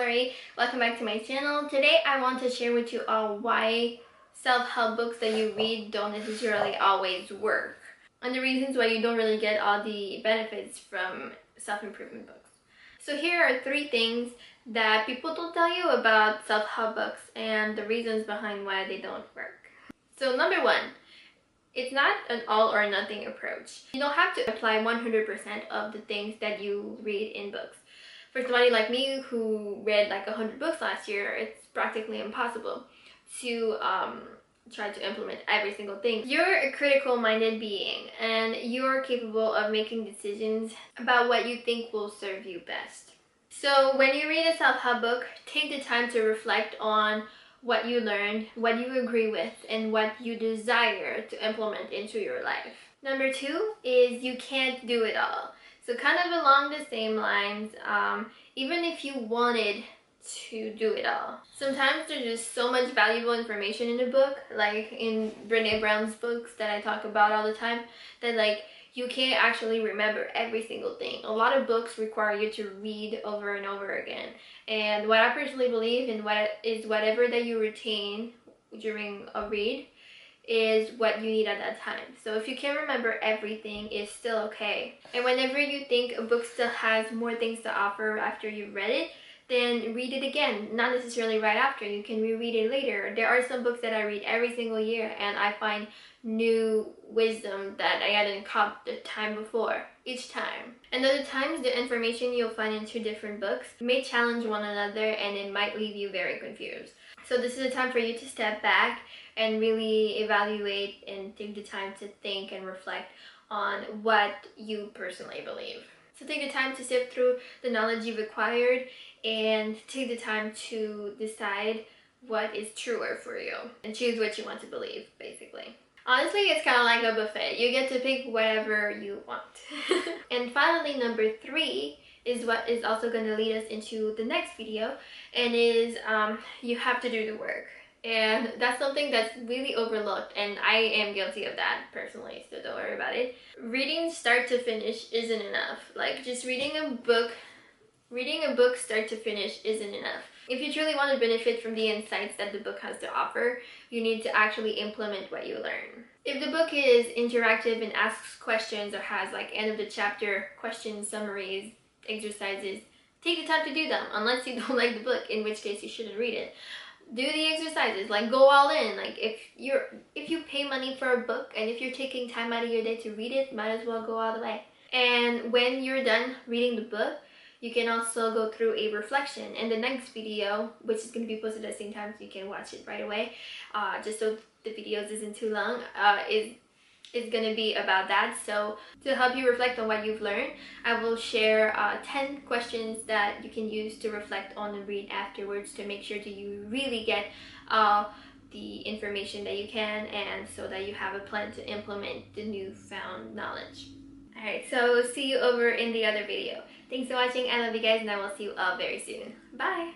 Laurie. Welcome back to my channel. Today I want to share with you all why self-help books that you read don't necessarily always work, and the reasons why you don't really get all the benefits from self-improvement books. So here are 3 things that people don't tell you about self-help books and the reasons behind why they don't work. So number 1, it's not an all or nothing approach. You don't have to apply 100% of the things that you read in books. For somebody like me who read like 100 books last year, it's practically impossible to try to implement every single thing. You're a critical-minded being and you're capable of making decisions about what you think will serve you best. So when you read a self-help book, take the time to reflect on what you learned, what you agree with, and what you desire to implement into your life. Number 2 is you can't do it all. So kind of along the same lines, even if you wanted to do it all, sometimes there's just so much valuable information in a book, like in Brené Brown's books that I talk about all the time, that like you can't actually remember every single thing. A lot of books require you to read over and over again. And what I personally believe in is whatever that you retain during a read is what you need at that time. So if you can't remember everything, it's still okay. And whenever you think a book still has more things to offer after you've read it, then read it again. Not necessarily right after, you can reread it later. There are some books that I read every single year and I find new wisdom that I hadn't caught the time before each time. And other times the information you'll find in 2 different books may challenge one another and it might leave you very confused. So this is a time for you to step back and really evaluate and take the time to think and reflect on what you personally believe. So take the time to sift through the knowledge you've acquired and take the time to decide what is truer for you and choose what you want to believe, basically. Honestly, it's kind of like a buffet. You get to pick whatever you want. And finally, number 3 is what is also going to lead us into the next video, and is you have to do the work. And that's something that's really overlooked, and I am guilty of that personally, so don't worry about it. Reading start to finish isn't enough. Like, just reading a book start to finish isn't enough. If you truly want to benefit from the insights that the book has to offer, you need to actually implement what you learn. If the book is interactive and asks questions or has like end of the chapter questions, summaries, exercises, take the time to do them, unless you don't like the book, in which case you shouldn't read it. Do the exercises, like go all in. Like if you pay money for a book and if you're taking time out of your day to read it, might as well go all the way. And when you're done reading the book, you can also go through a reflection. And the next video, which is going to be posted at the same time so you can watch it right away, just so the videos isn't too long, is going to be about that. So to help you reflect on what you've learned, I will share 10 questions that you can use to reflect on and read afterwards to make sure that you really get the information that you can, and so that you have a plan to implement the newfound knowledge. Alright, so see you over in the other video. Thanks for watching. I love you guys, and I will see you all very soon. Bye!